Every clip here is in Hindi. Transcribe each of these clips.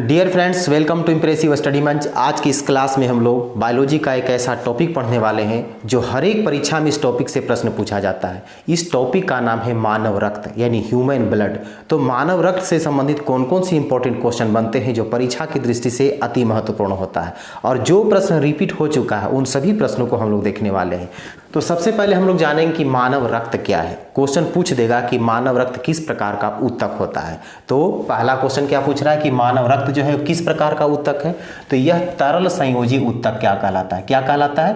Dear friends, welcome to impressive study मंच। आज की इस क्लास में हम लोग बायोलॉजी का एक ऐसा टॉपिक पढ़ने वाले हैं जो हर एक परीक्षा में इस टॉपिक से प्रश्न पूछा जाता है। इस टॉपिक का नाम है मानव रक्त यानी ह्यूमन ब्लड। तो मानव रक्त से संबंधित कौन कौन सी इंपॉर्टेंट क्वेश्चन बनते हैं जो परीक्षा की दृष्टि से अति महत्वपूर्ण होता है, और जो प्रश्न रिपीट हो चुका है उन सभी प्रश्नों को हम लोग देखने वाले हैं। तो सबसे पहले हम लोग जानेंगे कि मानव रक्त क्या है। क्वेश्चन पूछ देगा कि मानव रक्त किस प्रकार का ऊतक होता है। तो पहला क्वेश्चन क्या पूछ रहा है कि मानव रक्त जो है किस प्रकार का ऊतक है। तो यह तरल संयोजी ऊतक क्या कहलाता है? क्या कहलाता है?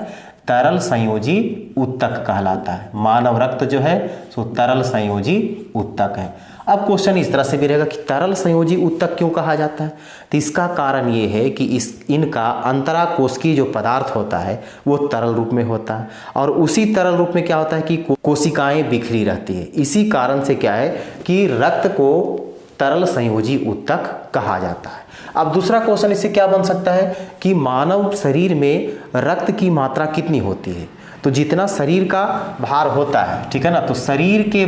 तरल संयोजी ऊतक कहलाता है। मानव रक्त जो है सो तरल संयोजी ऊतक है। अब क्वेश्चन इस तरह से भी रहेगा कि तरल संयोजी ऊतक क्यों कहा जाता है। तो इसका कारण ये है कि इनका अंतराकोशिकीय जो पदार्थ होता है वो तरल रूप में होता है, और उसी तरल रूप में क्या होता है कि कोशिकाएं बिखरी रहती है। इसी कारण से क्या है कि रक्त को तरल संयोजी ऊतक कहा जाता है। अब दूसरा क्वेश्चन इससे क्या बन सकता है कि मानव शरीर में रक्त की मात्रा कितनी होती है। तो जितना शरीर का भार होता है, ठीक है ना, तो शरीर के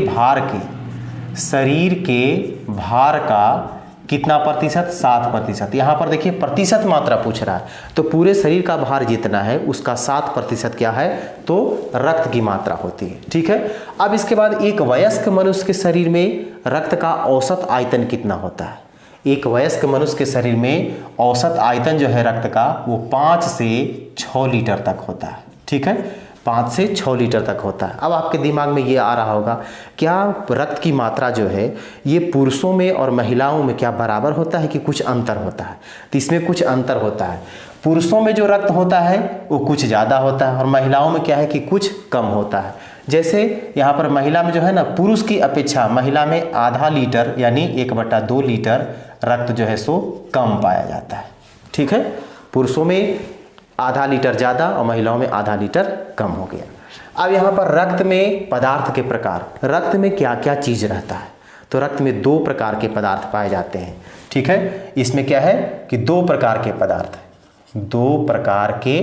भार का कितना प्रतिशत? 7%। यहाँ पर देखिए प्रतिशत मात्रा पूछ रहा है, तो पूरे शरीर का भार जितना है उसका 7% क्या है? तो रक्त की मात्रा होती है। ठीक है। अब इसके बाद एक वयस्क मनुष्य के शरीर में रक्त का औसत आयतन कितना होता है? एक वयस्क मनुष्य के शरीर में औसत आयतन जो है रक्त का वो 5 से 6 लीटर तक होता है। ठीक है, 5 से 6 लीटर तक होता है। अब आपके दिमाग में ये आ रहा होगा, क्या रक्त की मात्रा जो है ये पुरुषों में और महिलाओं में क्या बराबर होता है कि कुछ अंतर होता है? तो इसमें कुछ अंतर होता है। पुरुषों में जो रक्त होता है वो कुछ ज़्यादा होता है, और महिलाओं में क्या है कि कुछ कम होता है। जैसे यहाँ पर महिला में जो है ना, पुरुष की अपेक्षा महिला में आधा लीटर यानी 1/2 लीटर रक्त जो है सो कम पाया जाता है। ठीक है, पुरुषों में आधा लीटर ज़्यादा और महिलाओं में आधा लीटर कम हो गया। अब यहाँ पर रक्त में पदार्थ के प्रकार, रक्त में क्या क्या चीज़ रहता है। तो रक्त में 2 प्रकार के पदार्थ पाए जाते हैं। ठीक है, इसमें क्या है कि 2 प्रकार के पदार्थ, 2 प्रकार के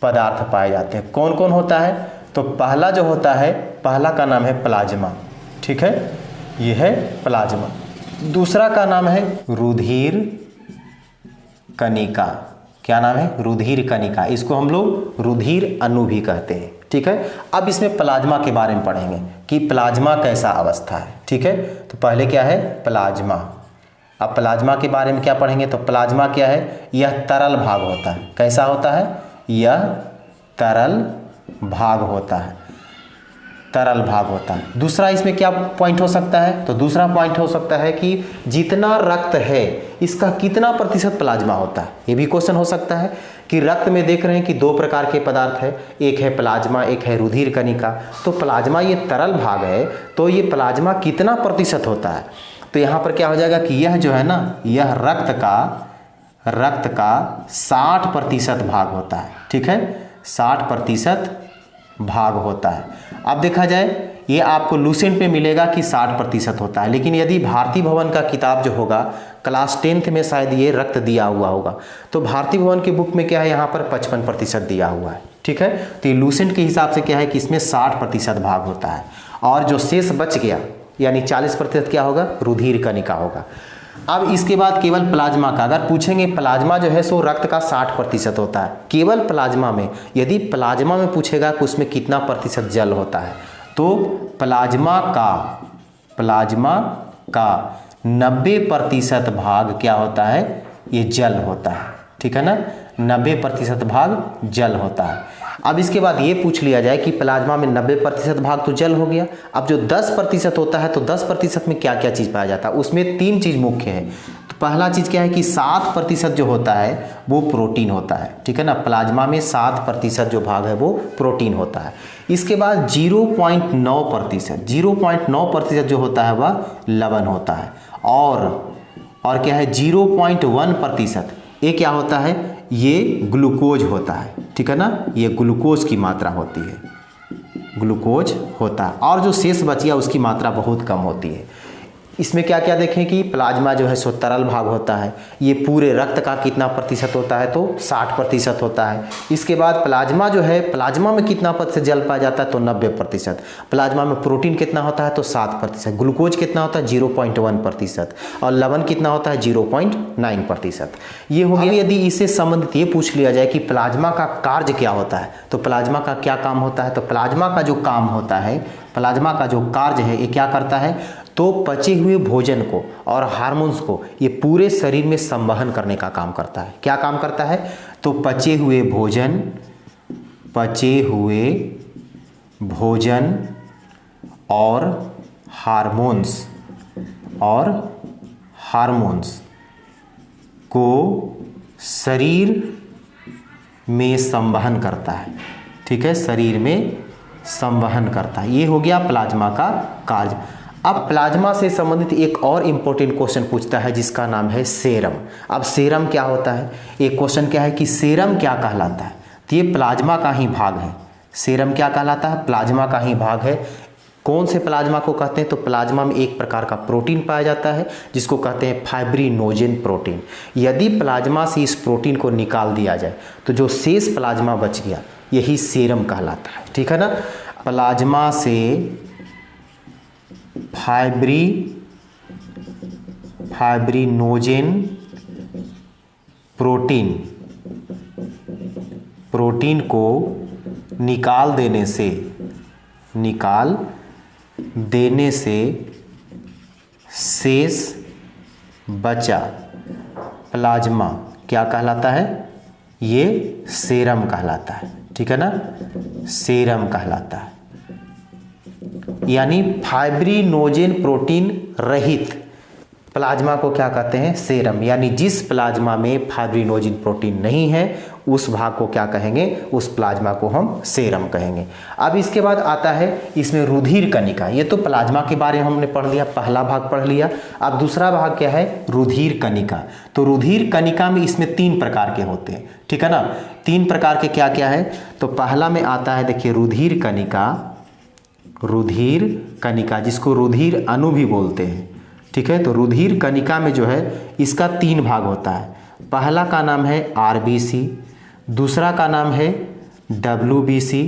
पदार्थ पाए जाते हैं। कौन कौन होता है? तो पहला जो होता है, पहला का नाम है प्लाज्मा। ठीक है, यह है प्लाज्मा। दूसरा का नाम है रुधिर कणिका। क्या नाम है? रुधिर कणिका। इसको हम लोग रुधिर अणु भी कहते हैं। ठीक है, अब इसमें प्लाज्मा के बारे में पढ़ेंगे कि प्लाज्मा कैसा अवस्था है। ठीक है, तो पहले क्या है? प्लाज्मा। अब प्लाज्मा के बारे में क्या पढ़ेंगे? तो प्लाज्मा क्या है? यह तरल भाग होता है। कैसा होता है? यह तरल भाग होता है, तरल भाग होता है। दूसरा इसमें क्या पॉइंट हो सकता है? तो दूसरा पॉइंट हो सकता है कि जितना रक्त है इसका कितना प्रतिशत प्लाज्मा होता है। ये भी क्वेश्चन हो सकता है कि रक्त में देख रहे हैं कि 2 प्रकार के पदार्थ है, एक है प्लाज्मा, एक है रुधिर कणिका। तो प्लाज्मा ये तरल भाग है, तो ये प्लाज्मा कितना प्रतिशत होता है? तो यहाँ पर क्या हो जाएगा कि यह जो है ना, यह रक्त का 60% भाग होता है। ठीक है, 60% भाग होता है। अब देखा जाए ये आपको लूसेंट पे मिलेगा कि 60% होता है, लेकिन यदि भारती भवन का किताब जो होगा क्लास 10th में शायद ये रक्त दिया हुआ होगा, तो भारती भवन की बुक में क्या है, यहाँ पर 55% दिया हुआ है। ठीक है, तो ये लूसेंट के हिसाब से क्या है कि इसमें 60% भाग होता है, और जो शेष बच गया यानी 40% क्या होगा? रुधिर कणिका होगा। अब इसके बाद केवल प्लाज्मा का अगर पूछेंगे, प्लाज्मा जो है सो रक्त का 60% होता है केवल प्लाज्मा में। यदि प्लाज्मा में पूछेगा कि उसमें कितना प्रतिशत जल होता है, तो प्लाज्मा का 90% भाग क्या होता है? ये जल होता है। ठीक है ना, 90% भाग जल होता है। अब इसके बाद ये पूछ लिया जाए कि प्लाज्मा में 90% भाग तो जल हो गया, अब जो 10% होता है तो 10% में क्या क्या चीज़ पाया जाता है? उसमें 3 चीज़ मुख्य है। तो पहला चीज़ क्या है कि 7% जो होता है वो प्रोटीन होता है। ठीक है ना, प्लाज्मा में 7% जो भाग है वो प्रोटीन होता है। इसके बाद 0.9% जो होता है वह लवण होता है, और क्या है 0.1% ये क्या होता है? ये ग्लूकोज होता है। ठीक है ना, ये ग्लूकोज की मात्रा होती है, ग्लूकोज होता है, और जो शेष बचिया उसकी मात्रा बहुत कम होती है। इसमें क्या क्या देखें कि प्लाज्मा जो है सो तरल भाग होता है, ये पूरे रक्त का कितना प्रतिशत होता है तो 60% होता है। इसके बाद प्लाज्मा जो है, प्लाज्मा में कितना प्रतिशत जल पाया जाता है तो 90%। प्लाज्मा में प्रोटीन कितना होता है तो 7%। ग्लूकोज कितना होता है 0.1%। और लवण कितना होता है 0.9%। ये हो गया। यदि इससे संबंधित ये पूछ लिया जाए कि प्लाज्मा का कार्य क्या होता है तो प्लाज्मा का क्या काम होता है, तो प्लाज्मा का जो काम होता है, प्लाज्मा का जो कार्य है, ये क्या करता है तो पचे हुए भोजन को और हार्मोन्स को ये पूरे शरीर में संवहन करने का काम करता है। क्या काम करता है तो पचे हुए भोजन और हार्मोन्स को शरीर में संवहन करता है। ठीक है, शरीर में संवहन करता है। ये हो गया प्लाज्मा का कार्य। अब प्लाज्मा से संबंधित एक और इम्पोर्टेंट क्वेश्चन पूछता है जिसका नाम है सेरम। अब सेरम क्या होता है, एक क्वेश्चन क्या है कि सेरम क्या कहलाता है, तो ये प्लाज्मा का ही भाग है। सेरम क्या कहलाता है, प्लाज्मा का ही भाग है। कौन से प्लाज्मा को कहते हैं तो प्लाज्मा में एक प्रकार का प्रोटीन पाया जाता है जिसको कहते हैं फाइब्रिनोजेन प्रोटीन। यदि प्लाज्मा से इस प्रोटीन को निकाल दिया जाए तो जो शेष प्लाज्मा बच गया यही सेरम कहलाता है। ठीक है ना, प्लाज्मा से फाइब्रिनोजेन प्रोटीन को निकाल देने से शेष बचा प्लाज्मा क्या कहलाता है, ये सेरम कहलाता है। ठीक है ना, सेरम कहलाता है। यानी फाइब्रिनोजेन प्रोटीन रहित प्लाज्मा को क्या कहते हैं सेरम। यानी जिस प्लाज्मा में फाइब्रिनोजेन प्रोटीन नहीं है उस भाग को क्या कहेंगे, उस प्लाज्मा को हम सेरम कहेंगे। अब इसके बाद आता है इसमें रुधिर कणिका। ये तो प्लाज्मा के बारे में हमने पढ़ लिया, पहला भाग पढ़ लिया। अब दूसरा भाग क्या है, रुधिर कणिका। तो रुधिर कणिका में इसमें 3 प्रकार के होते हैं। ठीक है ना, 3 प्रकार के क्या क्या है, तो पहला में आता है देखिए रुधिर कणिका जिसको रुधिर अणु भी बोलते हैं। ठीक है, तो रुधिर कणिका में जो है इसका 3 भाग होता है। पहला का नाम है आरबीसी, दूसरा का नाम है डब्ल्यूबीसी,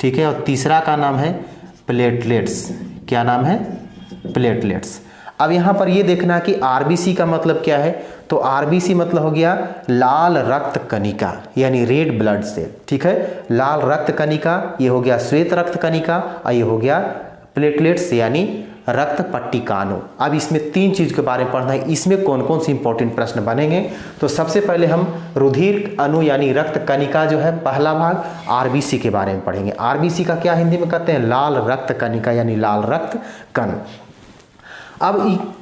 ठीक है, और तीसरा का नाम है प्लेटलेट्स। क्या नाम है, प्लेटलेट्स। अब यहाँ पर ये देखना कि आरबीसी का मतलब क्या है, तो आरबीसी मतलब हो गया लाल रक्त कणिका यानी रेड ब्लड सेल। ठीक है, लाल रक्त कणिका, ये हो गया श्वेत रक्त कणिका और ये हो गया प्लेटलेट्स यानी रक्त पट्टिकाणु। अब इसमें 3 चीज़ के बारे में पढ़ना है। इसमें कौन कौन से इंपॉर्टेंट प्रश्न बनेंगे, तो सबसे पहले हम रुधिर अणु यानी रक्त कणिका जो है पहला भाग आरबीसी के बारे में पढ़ेंगे। आरबीसी का क्या हिंदी में कहते हैं, लाल रक्त कणिका यानी लाल रक्त कण। अब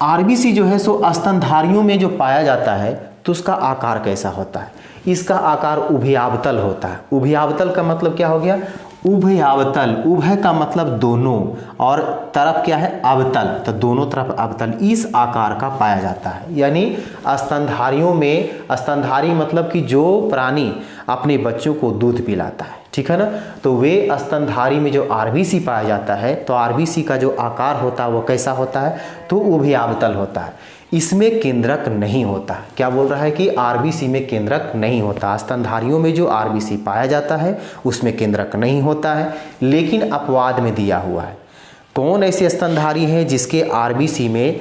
आरबीसी जो है सो स्तनधारियों में जो पाया जाता है तो उसका आकार कैसा होता है, इसका आकार उभयावतल होता है। उभयावतल का मतलब क्या हो गया, उभयावतल, उभय का मतलब दोनों और तरफ क्या है अवतल, तो दोनों तरफ अवतल इस आकार का पाया जाता है। यानी स्तनधारियों में, स्तनधारी मतलब कि जो प्राणी अपने बच्चों को दूध पिलाता है, ठीक है ना, तो वे स्तनधारी में जो आरबीसी पाया जाता है तो आरबीसी का जो आकार होता है वो कैसा होता है, तो उभयावतल होता है। इसमें केंद्रक नहीं होता। क्या बोल रहा है कि आरबीसी में केंद्रक नहीं होता। स्तनधारियों में जो आरबीसी पाया जाता है उसमें केंद्रक नहीं होता है, लेकिन अपवाद में दिया हुआ है। कौन ऐसे स्तनधारी हैं जिसके आरबीसी में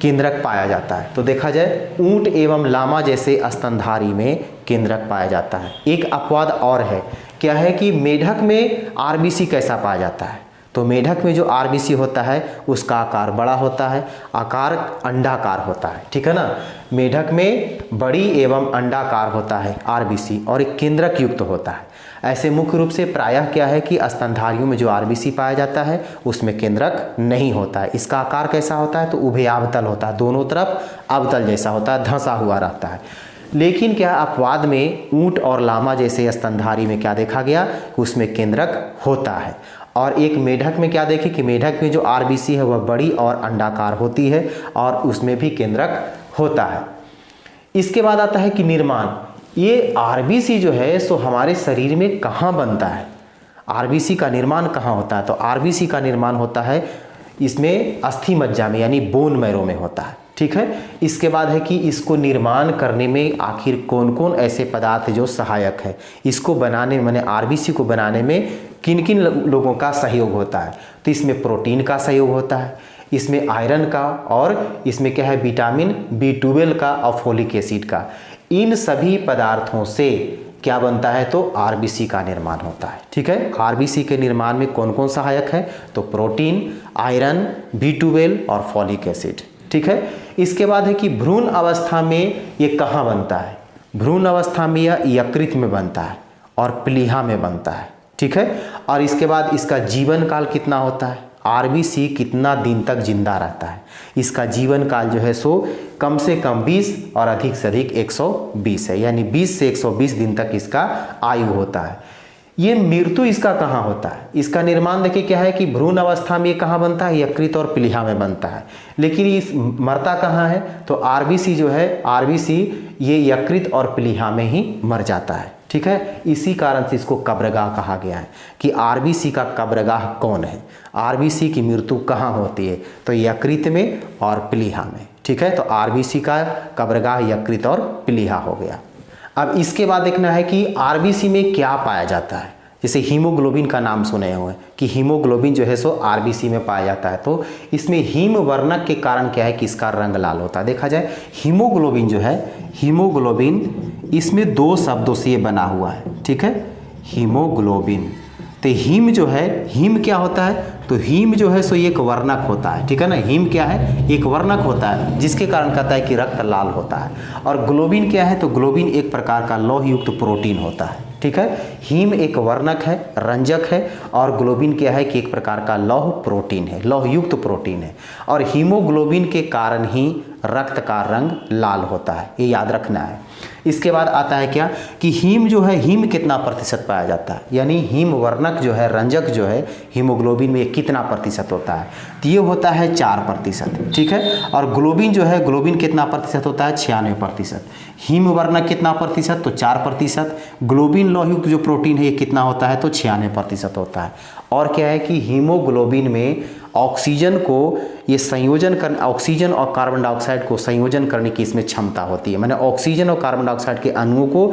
केंद्रक पाया जाता है, तो देखा जाए ऊंट एवं लामा जैसे स्तनधारी में केंद्रक पाया जाता है। एक अपवाद और है, क्या है कि मेढक में आरबीसी कैसा पाया जाता है, तो मेढक में जो आरबीसी होता है उसका आकार बड़ा होता है, आकार अंडाकार होता है। ठीक है ना, मेढक में बड़ी एवं अंडाकार होता है आरबीसी और एक केंद्रक युक्त होता है। ऐसे मुख्य रूप से प्रायः क्या है कि स्तनधारियों में जो आरबीसी पाया जाता है उसमें केंद्रक नहीं होता है। इसका आकार कैसा होता है, तो उभयावतल होता है, दोनों तरफ अवतल जैसा होता है, धंसा हुआ रहता है। लेकिन क्या अपवाद में ऊंट और लामा जैसे स्तनधारी में क्या देखा गया, उसमें केंद्रक होता है। और एक मेढक में क्या देखें कि मेढक में जो आरबीसी है वह बड़ी और अंडाकार होती है और उसमें भी केंद्रक होता है। इसके बाद आता है कि निर्माण। ये आरबीसी जो है सो हमारे शरीर में कहाँ बनता है, आरबीसी का निर्माण कहाँ होता है, तो आरबीसी का निर्माण होता है इसमें अस्थि मज्जा में यानी बोन मैरो में होता है। ठीक है, इसके बाद है कि इसको निर्माण करने में आखिर कौन कौन ऐसे पदार्थ जो सहायक है, इसको बनाने में, माने आरबीसी को बनाने में किन किन लोगों का सहयोग होता है। तो इसमें प्रोटीन का सहयोग होता है, इसमें आयरन का, और इसमें क्या है विटामिन B12 का और फोलिक एसिड का। इन सभी पदार्थों से क्या बनता है, तो आरबीसी का निर्माण होता है। ठीक है, आरबीसी के निर्माण में कौन कौन सहायक है, तो प्रोटीन, आयरन, B12 और फॉलिक एसिड। ठीक है, इसके बाद है कि भ्रूण अवस्था में ये कहाँ बनता है, भ्रूण अवस्था में यह यकृत में बनता है और प्लीहा में बनता है। ठीक है, और इसके बाद इसका जीवन काल कितना होता है, आरबीसी कितना दिन तक जिंदा रहता है, इसका जीवन काल जो है सो कम से कम 20 और अधिक से अधिक 120 है, यानी 20 से 120 दिन तक इसका आयु होता है। ये मृत्यु इसका कहाँ होता है, इसका निर्माण देखिए क्या है कि भ्रूण अवस्था में कहाँ बनता है, यकृत और प्लीहा में बनता है, लेकिन इस मरता कहाँ है, तो आरबीसी जो है, आरबीसी ये यकृत और प्लीहा में ही मर जाता है। ठीक है, इसी कारण से इसको कब्रगाह कहा गया है कि आरबीसी का कब्रगाह कौन है, आरबीसी की मृत्यु कहाँ होती है, तो यकृत में और प्लीहा में। ठीक है, तो आरबीसी का कब्रगाह यकृत और प्लीहा हो गया। अब इसके बाद देखना है कि आरबीसी में क्या पाया जाता है। जैसे हीमोग्लोबिन का नाम सुने हुए कि हीमोग्लोबिन जो है सो आरबीसी में पाया जाता है, तो इसमें हीम वर्णक के कारण क्या है कि इसका रंग लाल होता है। देखा जाए हीमोग्लोबिन जो है, हीमोग्लोबिन इसमें दो शब्दों से ये बना हुआ है। ठीक है, हीमोग्लोबिन, तो हीम जो है, हीम क्या होता है, तो हीम जो है सो एक वर्णक होता है। ठीक है ना, हीम क्या है, एक वर्णक होता है जिसके कारण कहता है कि रक्त लाल होता है। और ग्लोबिन क्या है, तो ग्लोबिन एक प्रकार का लौह युक्त प्रोटीन होता है। ठीक है, हीम एक वर्णक है, रंजक है, और ग्लोबिन क्या है कि एक प्रकार का लौह प्रोटीन है, लौह युक्त प्रोटीन है। और हीमोग्लोबिन के कारण ही रक्त का रंग लाल होता है, ये याद रखना है। इसके बाद आता है क्या कि हीम जो है, हीम कितना प्रतिशत पाया जाता है, यानी हीम वर्णक जो है, रंजक जो है हीमोग्लोबिन में कितना प्रतिशत होता है, तो ये होता है 4%। ठीक है, और ग्लोबिन जो है, ग्लोबिन कितना प्रतिशत होता है, 96%। हीम वर्णक कितना प्रतिशत, तो 4%। ग्लोबिन लौहयुक्त जो प्रोटीन है ये कितना होता है, तो 96% होता है। और क्या है कि हीमोग्लोबिन में ऑक्सीजन को ये संयोजन कर, ऑक्सीजन और कार्बन डाइऑक्साइड को संयोजन करने की इसमें क्षमता होती है, माने ऑक्सीजन और कार्बन डाइऑक्साइड के अणुओं को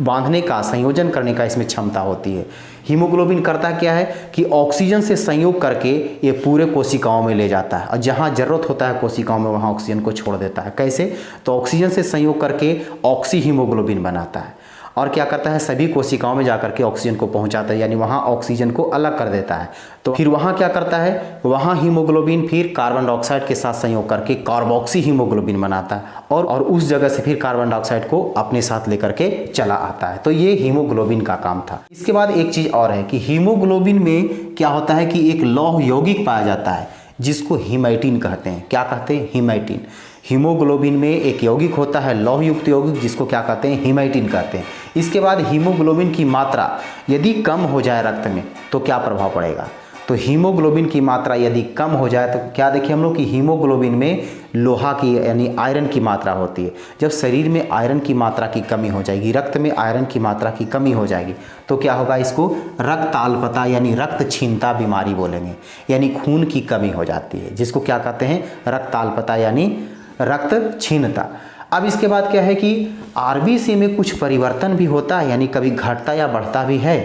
बांधने का, संयोजन करने का इसमें क्षमता होती है। हीमोग्लोबिन करता क्या है कि ऑक्सीजन से संयोग करके ये पूरे कोशिकाओं में ले जाता है, और जहाँ जरूरत होता है कोशिकाओं में वहाँ ऑक्सीजन को छोड़ देता है। कैसे, तो ऑक्सीजन से संयोग करके ऑक्सी हीमोग्लोबिन बनाता है, और क्या करता है सभी कोशिकाओं में जाकर के ऑक्सीजन को पहुंचाता है, यानी वहाँ ऑक्सीजन को अलग कर देता है। तो फिर वहाँ क्या करता है, वहाँ हीमोग्लोबिन फिर कार्बन डाइऑक्साइड के साथ संयोग करके कार्बोक्सी हीमोग्लोबिन बनाता है, और उस जगह से फिर कार्बन डाइऑक्साइड को अपने साथ लेकर के चला आता है। तो ये हीमोग्लोबिन का काम था। इसके बाद एक चीज़ और है कि हीमोग्लोबिन में क्या होता है कि एक लौह यौगिक पाया जाता है जिसको हीमैटिन कहते हैं। क्या कहते हैं, हीमैटिन। हीमोग्लोबिन में एक यौगिक होता है लौह युक्त यौगिक जिसको क्या कहते हैं, हीमैटिन कहते हैं। इसके बाद हीमोग्लोबिन की मात्रा यदि कम हो जाए रक्त में तो क्या प्रभाव पड़ेगा, तो हीमोग्लोबिन की मात्रा यदि कम हो जाए तो क्या देखिए हम लोग कि हीमोग्लोबिन में लोहा की यानी आयरन की मात्रा होती है। जब शरीर में आयरन की मात्रा की कमी हो जाएगी, रक्त में आयरन की मात्रा की कमी हो जाएगी, तो क्या होगा, इसको रक्ताल्पता यानी रक्त छीनता बीमारी बोलेंगे, यानी खून की कमी हो जाती है, जिसको क्या कहते हैं, रक्ताल्पता यानी रक्त छीनता। अब इसके बाद क्या है कि आरबीसी में कुछ परिवर्तन भी होता है, यानी कभी घटता या बढ़ता भी है,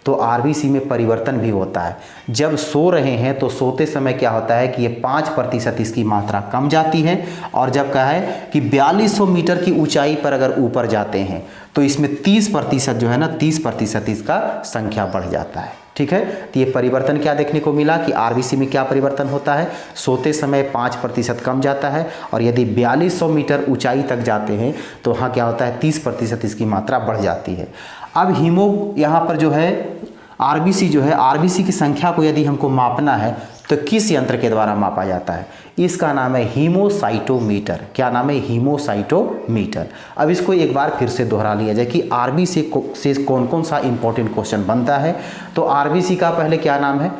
तो आरबीसी में परिवर्तन भी होता है। जब सो रहे हैं तो सोते समय क्या होता है कि ये 5% इसकी मात्रा कम जाती है, और जब क्या है कि 4200 मीटर की ऊंचाई पर अगर ऊपर जाते हैं तो इसमें 30% जो है ना, 30% इसका संख्या बढ़ जाता है। ठीक है, तो ये परिवर्तन क्या देखने को मिला कि आरबीसी में क्या परिवर्तन होता है, सोते समय 5% कम जाता है, और यदि 4200 मीटर ऊंचाई तक जाते हैं तो वहाँ क्या होता है, 30% इसकी मात्रा बढ़ जाती है। अब हीमो यहाँ पर जो है आरबीसी जो है, आरबीसी की संख्या को यदि हमको मापना है तो किस यंत्र के द्वारा मापा जाता है, इसका नाम है हीमोसाइटोमीटर। क्या नाम है, हीमोसाइटोमीटर। अब इसको एक बार फिर से दोहरा लिया जाए कि आरबीसी से कौन कौन सा इंपॉर्टेंट क्वेश्चन बनता है। तो आरबीसी का पहले क्या नाम है,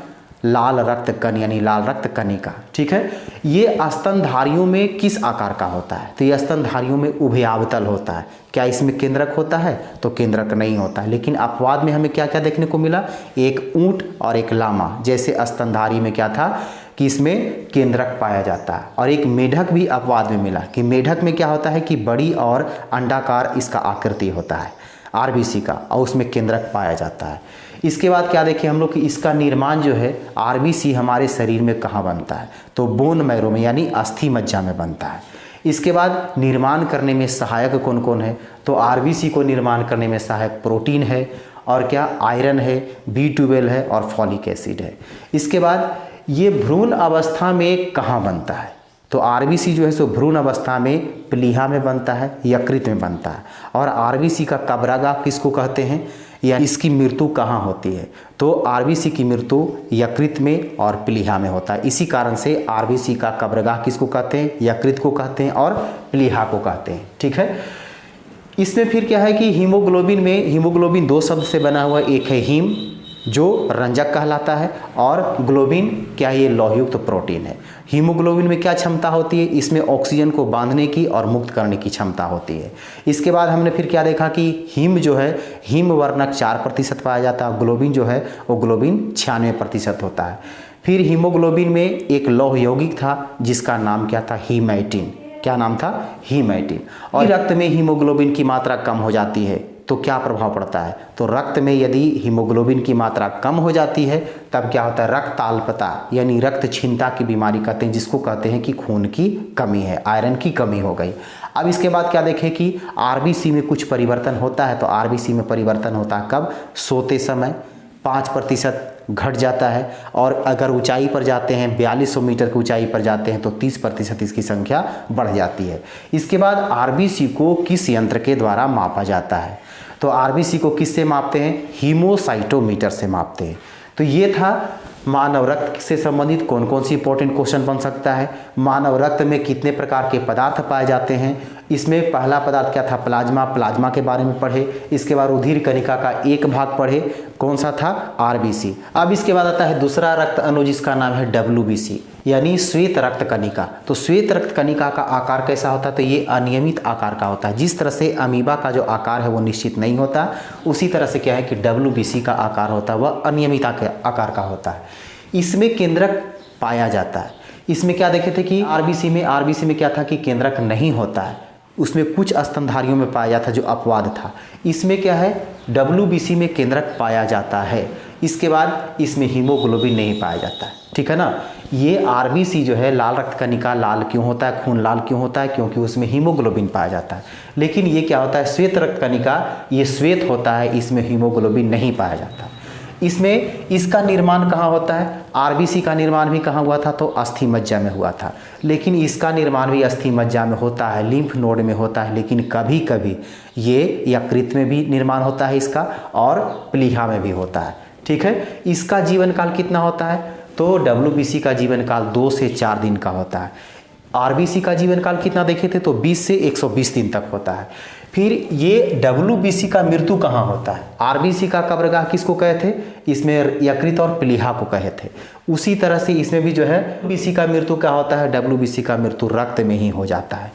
लाल रक्त कण यानी लाल रक्त कणिका। ठीक है, ये स्तनधारियों में किस आकार का होता है? तो ये स्तनधारियों में उभयावतल होता है। क्या इसमें केंद्रक होता है? तो केंद्रक नहीं होता है। लेकिन अपवाद में हमें क्या क्या देखने को मिला? एक ऊंट और एक लामा जैसे स्तनधारी में क्या था कि इसमें केंद्रक पाया जाता है। और एक मेढक भी अपवाद में मिला कि मेढक में क्या होता है कि बड़ी और अंडाकार इसका आकृति होता है आरबीसी का, और उसमें केंद्रक पाया जाता है। इसके बाद क्या देखें हम लोग कि इसका निर्माण जो है आरबीसी हमारे शरीर में कहाँ बनता है? तो बोन मैरो में यानी अस्थि मज्जा में बनता है। इसके बाद निर्माण करने में सहायक कौन कौन है? तो आरबीसी को निर्माण करने में सहायक प्रोटीन है और क्या आयरन है, B12 है और फॉलिक एसिड है। इसके बाद ये भ्रूण अवस्था में कहाँ बनता है? तो आरबीसी जो है सो भ्रूण अवस्था में प्लीहा में बनता है, यकृत में बनता है। और आरबीसी का कब्रागाह किसको कहते हैं या इसकी मृत्यु कहाँ होती है? तो आरबीसी की मृत्यु यकृत में और प्लीहा में होता है। इसी कारण से आरबीसी का कब्रगाह किसको कहते हैं? यकृत को कहते हैं और प्लीहा को कहते हैं। ठीक है, इसमें फिर क्या है कि हीमोग्लोबिन में हीमोग्लोबिन दो शब्द से बना हुआ, एक है हीम जो रंजक कहलाता है और ग्लोबिन क्या है? ये लौहयुक्त प्रोटीन है। हीमोग्लोबिन में क्या क्षमता होती है? इसमें ऑक्सीजन को बांधने की और मुक्त करने की क्षमता होती है। इसके बाद हमने फिर क्या देखा कि हीम जो है हीम वर्णक 4% पाया जाता है, ग्लोबिन जो है वो ग्लोबिन 96% होता है। फिर हीमोग्लोबिन में एक लौह यौगिक था जिसका नाम क्या था? हीमैटिन। क्या नाम था? हीमैटिन। और रक्त में हीमोग्लोबिन की मात्रा कम हो जाती है तो क्या प्रभाव पड़ता है? तो रक्त में यदि हीमोग्लोबिन की मात्रा कम हो जाती है तब क्या होता है? रक्ताल्पता यानी रक्त क्षीणता की बीमारी कहते हैं, जिसको कहते हैं कि खून की कमी है, आयरन की कमी हो गई। अब इसके बाद क्या देखें कि आरबीसी में कुछ परिवर्तन होता है। तो आरबीसी में परिवर्तन होता है कब? सोते समय 5% घट जाता है, और अगर ऊंचाई पर जाते हैं 4200 मीटर की ऊंचाई पर जाते हैं तो 30% इसकी संख्या बढ़ जाती है। इसके बाद आरबीसी को किस यंत्र के द्वारा मापा जाता है? तो आरबीसी को किससे मापते हैं? हीमोसाइटोमीटर से मापते हैं। तो ये था मानव रक्त से संबंधित कौन कौन सी इंपॉर्टेंट क्वेश्चन बन सकता है। मानव रक्त में कितने प्रकार के पदार्थ पाए जाते हैं? इसमें पहला पदार्थ क्या था? प्लाज्मा। प्लाज्मा के बारे में पढ़े। इसके बाद रुधिर कणिका का एक भाग पढ़े, कौन सा था? आरबीसी। अब इसके बाद आता है दूसरा रक्त अणु जिसका नाम है WBC यानी श्वेत रक्त कणिका। तो श्वेत रक्त कणिका का आकार कैसा होता है? तो ये अनियमित आकार का होता है। जिस तरह से अमीबा का जो आकार है वो निश्चित नहीं होता, उसी तरह से क्या है कि WBC का आकार होता है वह अनियमित आकार का होता है। इसमें केंद्रक पाया जाता है। इसमें क्या देखे थे कि आरबीसी में क्या था कि केंद्रक नहीं होता है, उसमें कुछ स्तनधारियों में पाया जाता जो अपवाद था। इसमें क्या है? WBC में केंद्रक पाया जाता है। इसके बाद इसमें हीमोग्लोबिन नहीं पाया जाता है। ठीक है ना। ये आरबीसी जो है लाल रक्त कणिका लाल क्यों होता है? खून लाल क्यों होता है? क्योंकि उसमें हीमोग्लोबिन पाया जाता है। लेकिन ये क्या होता है? श्वेत रक्त कणिका ये श्वेत होता है, इसमें हीमोग्लोबिन नहीं पाया जाता। इसमें इसका निर्माण कहाँ होता है? आरबीसी का निर्माण भी कहाँ हुआ था? तो अस्थि मज्जा में हुआ था। लेकिन इसका निर्माण भी अस्थि मज्जा में होता है, लिम्फ नोड में होता है, लेकिन कभी कभी ये यकृत में भी निर्माण होता है इसका और प्लीहा में भी होता है। ठीक है। इसका जीवन काल कितना होता है? तो WBC का जीवन काल 2 से 4 दिन का होता है। आरबीसी का जीवन काल कितना देखे थे? तो 20 से 120 दिन तक होता है। फिर ये WBC का मृत्यु कहाँ होता है? आरबीसी का कब्रगाह किसको कहे थे? इसमें यकृत और प्लीहा को कहे थे। उसी तरह से इसमें भी जो है WBC का मृत्यु क्या होता है? WBC का मृत्यु रक्त में ही हो जाता है।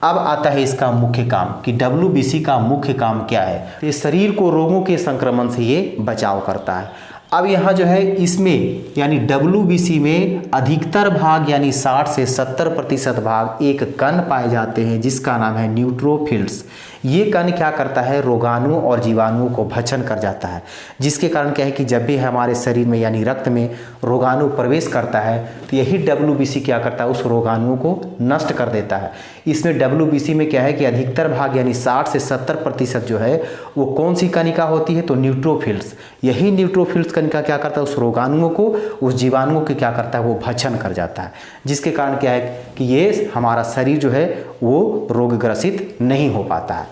अब आता है इसका मुख्य काम कि WBC का मुख्य काम क्या है। ये शरीर को रोगों के संक्रमण से ये बचाव करता है। अब यहाँ जो है इसमें यानी WBC में अधिकतर भाग यानी 60 से 70% भाग एक कण पाए जाते हैं जिसका नाम है न्यूट्रोफिल्स। ये कण क्या करता है? रोगाणुओं और जीवाणुओं को भक्षण कर जाता है, जिसके कारण क्या है कि जब भी हमारे शरीर में यानी रक्त में रोगाणु प्रवेश करता है तो यही WBC क्या करता है? उस रोगाणुओं को नष्ट कर देता है। इसमें WBC में क्या है कि अधिकतर भाग यानी 60 से 70% जो है वो कौन सी कणिका होती है? तो न्यूट्रोफिल्स। यही न्यूट्रोफिल्स कणिका क्या करता है? उस रोगाणुओं को, उस जीवाणुओं को क्या करता है? वो भक्षण कर जाता है, जिसके कारण क्या है कि ये हमारा शरीर जो है वो रोगग्रसित नहीं हो पाता है।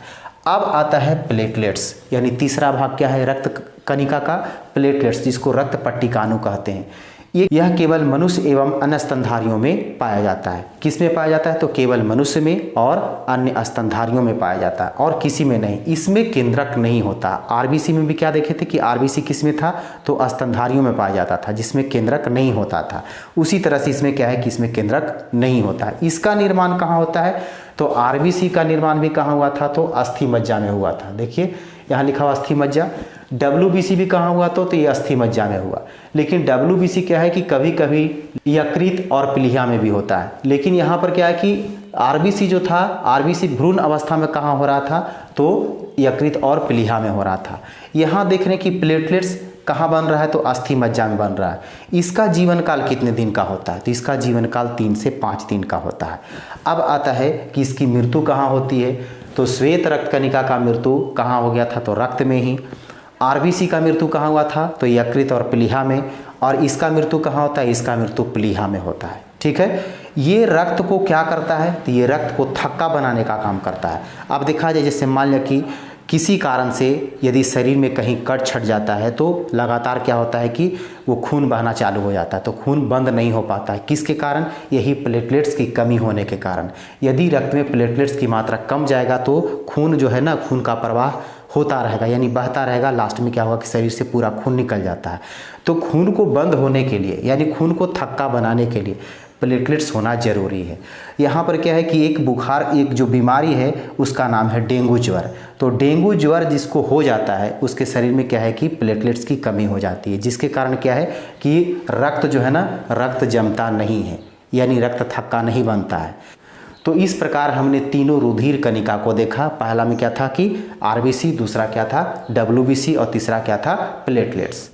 अब आता है प्लेटलेट्स यानी तीसरा भाग क्या है रक्त कणिका का? प्लेटलेट्स, जिसको रक्त पट्टिकाणु कहते हैं। यह केवल मनुष्य एवं अन्य स्तनधारियों में पाया जाता है। किस में पाया जाता है? तो केवल मनुष्य में और अन्य स्तनधारियों में पाया जाता है और किसी में नहीं। इसमें केंद्रक नहीं होता। आरबीसी में भी क्या देखे थे कि आरबीसी किस में था? तो स्तनधारियों में पाया जाता था, जिसमें केंद्रक नहीं होता था। उसी तरह से इसमें क्या है कि इसमें केंद्रक नहीं होता है। इसका निर्माण कहाँ होता है? तो आरबीसी का निर्माण भी कहाँ हुआ था? तो अस्थि मज्जा में हुआ था। देखिए यहाँ लिखा हुआ अस्थि मज्जा। डब्ल्यूबीसी भी कहाँ हुआ? तो ये अस्थि मज्जा में हुआ। लेकिन डब्ल्यूबीसी क्या है कि कभी कभी यकृत और प्लीहा में भी होता है। लेकिन यहाँ पर क्या है कि आरबीसी जो था, आरबीसी भ्रूण अवस्था में कहाँ हो रहा था? तो यकृत और प्लीहा में हो रहा था। यहाँ देख रहे हैं कि प्लेटलेट्स कहाँ बन रहा है? तो अस्थि मज्जा में बन रहा है। इसका जीवन काल कितने दिन का होता है? तो इसका जीवन काल 3 से 5 दिन का होता है। अब आता है कि इसकी मृत्यु कहाँ होती है? तो श्वेत रक्त कणिका का मृत्यु कहाँ हो गया था? तो रक्त में ही। आरबीसी का मृत्यु कहाँ हुआ था? तो यकृत और प्लीहा में। और इसका मृत्यु कहाँ होता है? इसका मृत्यु प्लीहा में होता है। ठीक है, ये रक्त को क्या करता है? तो ये रक्त को थक्का बनाने का काम करता है। अब देखा जाए, जैसे मान लिया कि किसी कारण से यदि शरीर में कहीं कट छट जाता है तो लगातार क्या होता है कि वो खून बहना चालू हो जाता है, तो खून बंद नहीं हो पाता है। किसके कारण? यही प्लेटलेट्स की कमी होने के कारण। यदि रक्त में प्लेटलेट्स की मात्रा कम जाएगा तो खून जो है ना, खून का प्रवाह होता रहेगा, यानी बहता रहेगा। लास्ट में क्या होगा कि शरीर से पूरा खून निकल जाता है। तो खून को बंद होने के लिए, यानी खून को थक्का बनाने के लिए प्लेटलेट्स होना जरूरी है। यहाँ पर क्या है कि एक बुखार, एक जो बीमारी है उसका नाम है डेंगू ज्वर। तो डेंगू ज्वर जिसको हो जाता है उसके शरीर में क्या है कि प्लेटलेट्स की कमी हो जाती है, जिसके कारण क्या है कि रक्त जो है ना, रक्त जमता नहीं है, यानी रक्त थक्का नहीं बनता है। तो इस प्रकार हमने तीनों रुधिर कणिका को देखा। पहला में क्या था कि आरबीसी, दूसरा क्या था डब्ल्यूबीसी और तीसरा क्या था प्लेटलेट्स।